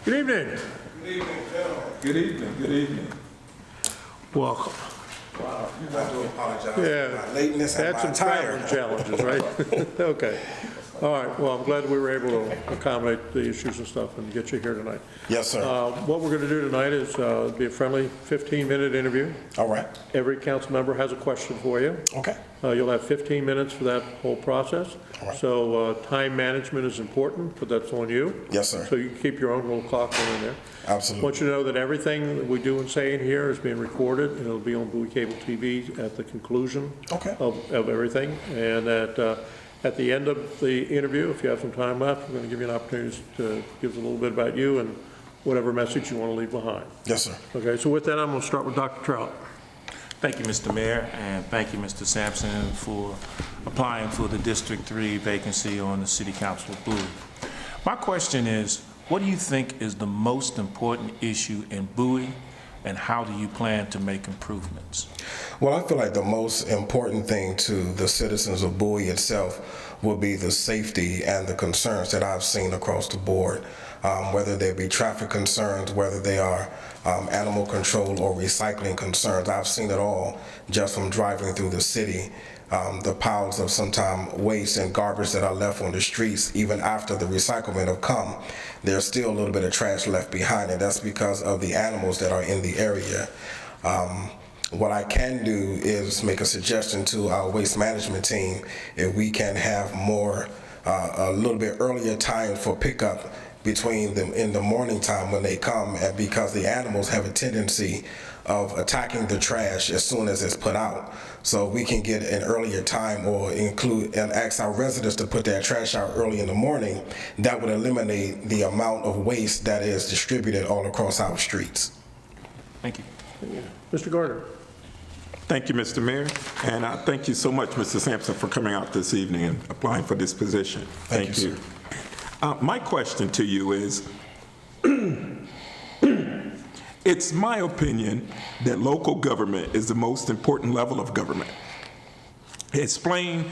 Good evening. Good evening, gentlemen. Good evening. Good evening. Welcome. Wow. I do apologize Yeah. for my lateness and Had my some attire. traveling challenges, right? Okay. All right. Well, I'm glad we were able to accommodate the issues and stuff and get you here tonight. Yes, sir. What we're going to do tonight is be a friendly 15-minute interview. All right. Every council member has a question for you. Okay. You'll have 15 minutes for that whole process. All right. So time management is important, but that's on you. Yes, sir. So you can keep your own little clock in there. I Absolutely. want you to know that everything that we do and say in here is being recorded, and it'll be on Bowie Cable TV at the conclusion Okay. of everything. And at the end of the interview, if you have some time left, we're going to give you an opportunity to give us a little bit about you and whatever message you want to leave behind. Yes, sir. Okay, so with that, I'm going to start with Dr. Trout. Thank you, Mr. Mayor, and thank you, Mr. Sampson, for applying for the District 3 vacancy on the City Council of Bowie. My question is, what do you think is the most important issue in Bowie, and how do you plan to make improvements? Well, I feel like the most important thing to the citizens of Bowie itself will be the safety and the concerns that I've seen across the board, whether they be traffic concerns, whether they are animal control or recycling concerns. I've seen it all just from driving through the city. The piles of sometimes waste and garbage that are left on the streets, even after the recyclement have come, there's still a little bit of trash left behind, and that's because of the animals that are in the area. What I can do is make a suggestion to our waste management team if we can have more, a little bit earlier time for pickup between them in the morning time when they come, and because the animals have a tendency of attacking the trash as soon as it's put out. So we can get an earlier time or include and ask our residents to put their trash out early in the morning. That would eliminate the amount of waste that is distributed all across our streets. Thank you. Mr. Gardner. Thank you, Mr. Mayor, and thank you so much, Mr. Sampson, for coming out this evening and applying for this position. Thank you, My question to you is, it's my opinion that local government is the most important level of government. Explain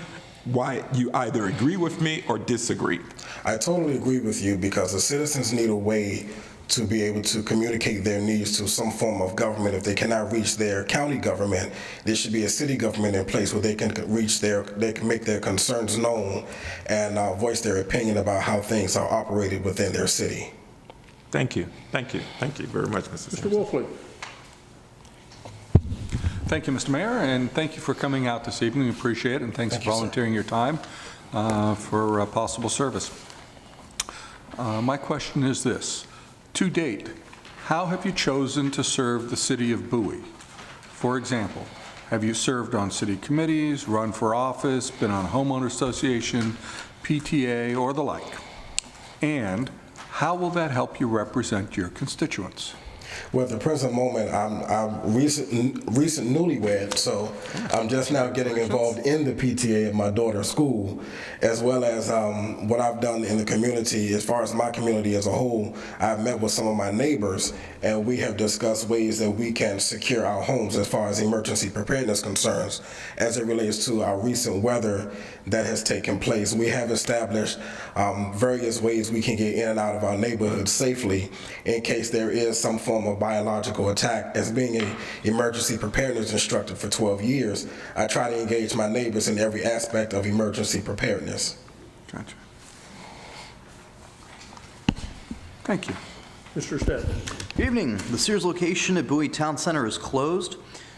why you either agree with me or disagree. I totally agree with you because the citizens need a way to be able to communicate their needs to some form of government. If they cannot reach their county government, there should be a city government in place where they can they can make their concerns known and voice their opinion about how things are operated within their city. Thank you. Thank you. Thank you very much, Mr. Mr. Sampson. Wolfley. Thank you, Mr. Mayor, and thank you for coming out this evening. We appreciate it, and thanks Thank for you, sir. volunteering your time for possible service. My question is this. To date, how have you chosen to serve the city of Bowie? For example, have you served on city committees, run for office, been on a homeowner association, PTA, or the like? And how will that help you represent your constituents? Well, at the present moment, I'm recent newlywed, so I'm just now getting involved in the PTA at my daughter's school, as well as what I've done in the community. As far as my community as a whole, I've met with some of my neighbors, and we have discussed ways that we can secure our homes as far as emergency preparedness concerns. As it relates to our recent weather that has taken place, we have established various ways we can get in and out of our neighborhoods safely in case there is some form of biological attack. As being an emergency preparedness instructor for 12 years, I try to engage my neighbors in every aspect of emergency preparedness. Gotcha. Thank you. Mr. Stead. Good evening. The Sears location at Bowie Town Center is closed.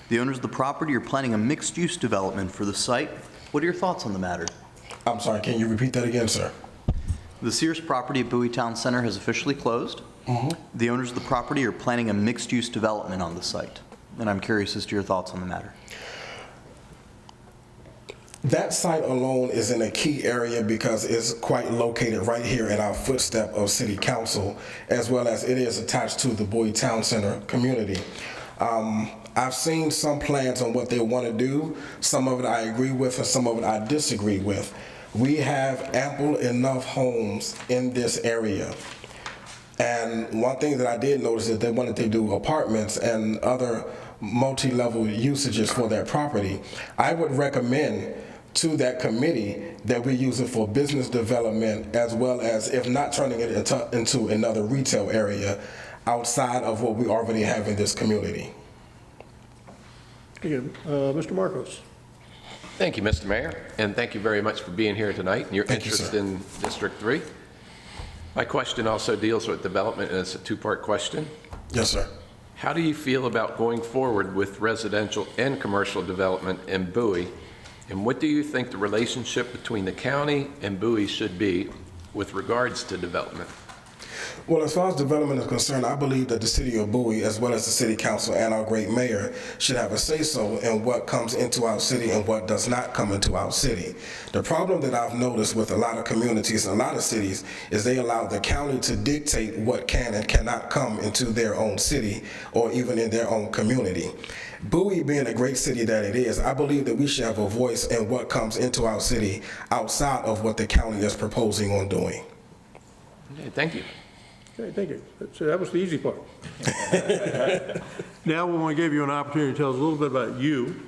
The owners of the property are planning a mixed-use development for the site. What are your thoughts on the matter? I'm sorry, can you repeat that again, sir? The Sears property at Bowie Town Center has officially closed. The owners of the property are planning a mixed-use development on the site, and I'm curious as to your thoughts on the matter. That site alone is in a key area because it's quite located right here in our footstep of City Council, as well as it is attached to the Bowie Town Center community. I've seen some plans on what they want to do. Some of it I agree with and some of it I disagree with. We have ample enough homes in this area. And one thing that I did notice is they wanted to do apartments and other multi-level usages for their property. I would recommend to that committee, that we use it for business development, as well as, if not turning it into another retail area outside of what we already have in this community. Again, Mr. Marcos. Thank you, Mr. Mayor, and thank you very much for being here tonight and your Thank you, interest sir. in District 3. My question also deals with development, and it's a two-part question. Yes, sir. How do you feel about going forward with residential and commercial development in Bowie? And what do you think the relationship between the county and Bowie should be with regards to development? Well, as far as development is concerned, I believe that the city of Bowie, as well as the city council and our great mayor, should have a say-so in what comes into our city and what does not come into our city. The problem that I've noticed with a lot of communities and a lot of cities is they allow the county to dictate what can and cannot come into their own city or even in their own community. Bowie being a great city that it is, I believe that we should have a voice in what comes into our city outside of what the county is proposing on doing. Okay, thank you. Okay, thank you. So that was the easy part. Now we want to give you an opportunity to tell us a little bit about you,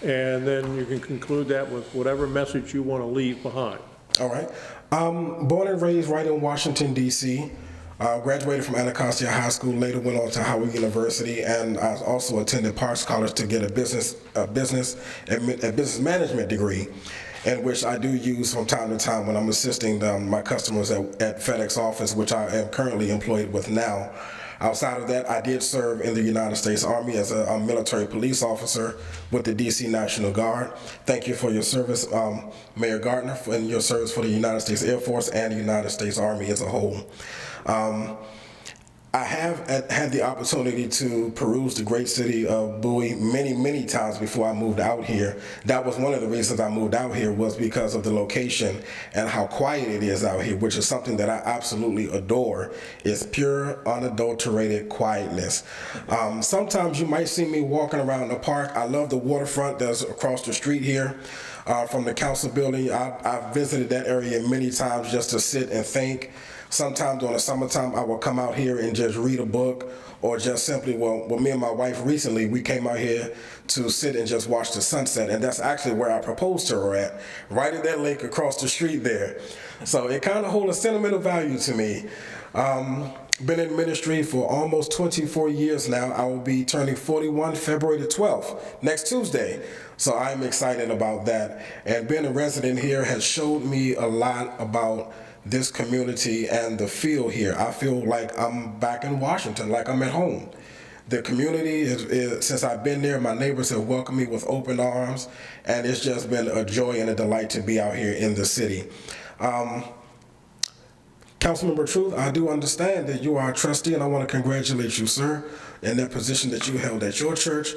and then you can conclude that with whatever message you want to leave behind. All right. Born and raised right in Washington, D.C. Graduated from Anacostia High School, later went on to Howard University, and I also attended Parks College to get a business management degree, in which I do use from time to time when I'm assisting my customers at FedEx office, which I am currently employed with now. Outside of that, I did serve in the United States Army as a military police officer with the DC National Guard. Thank you for your service, Mayor Gardner, and your service for the United States Air Force and the United States Army as a whole. I have had the opportunity to peruse the great city of Bowie many, many times before I moved out here. That was one of the reasons I moved out here, was because of the location and how quiet it is out here, which is something that I absolutely adore. It's pure, unadulterated quietness. Sometimes you might see me walking around the park. I love the waterfront that's across the street here from the council building. I've visited that area many times just to sit and think. Sometimes during the summertime, I will come out here and just read a book, or just simply, well, me and my wife recently, we came out here to sit and just watch the sunset, and that's actually where I proposed to her at, right at that lake across the street there. So it kind of holds a sentimental value to me. Been in ministry for almost 24 years now. I will be turning 41 February the 12th, next Tuesday. So I'm excited about that. And being a resident here has showed me a lot about this community and the feel here. I feel like I'm back in Washington, like I'm at home. The community is since I've been there, my neighbors have welcomed me with open arms, and it's just been a joy and a delight to be out here in the city. Councilmember Truth, I do understand that you are a trustee, and I want to congratulate you, sir, in that position that you held at your church.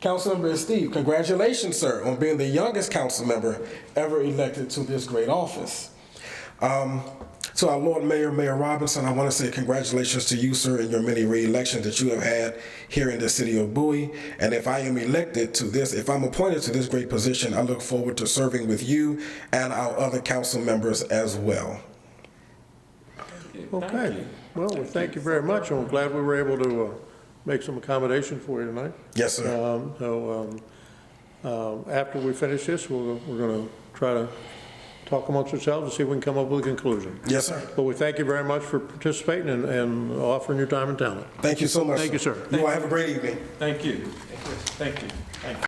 Councilmember Steve, congratulations, sir, on being the youngest council member ever elected to this great office. To our Lord Mayor, Mayor Robinson, I want to say congratulations to you, sir, in your many re-elections that you have had here in the city of Bowie. And if I am elected to this, if I'm appointed to this great position, I look forward to serving with you and our other council members as well. Okay. Well, thank you very much. I'm glad we were able to make some accommodation for you tonight. Yes, sir. After we finish this, we're going to try to talk amongst ourselves and see if we can come up with a conclusion. Yes, sir. But we thank you very much for participating and offering your time and talent. Thank you so much. Thank you, sir. You all have a great evening. Thank you. Thank you. Thank you.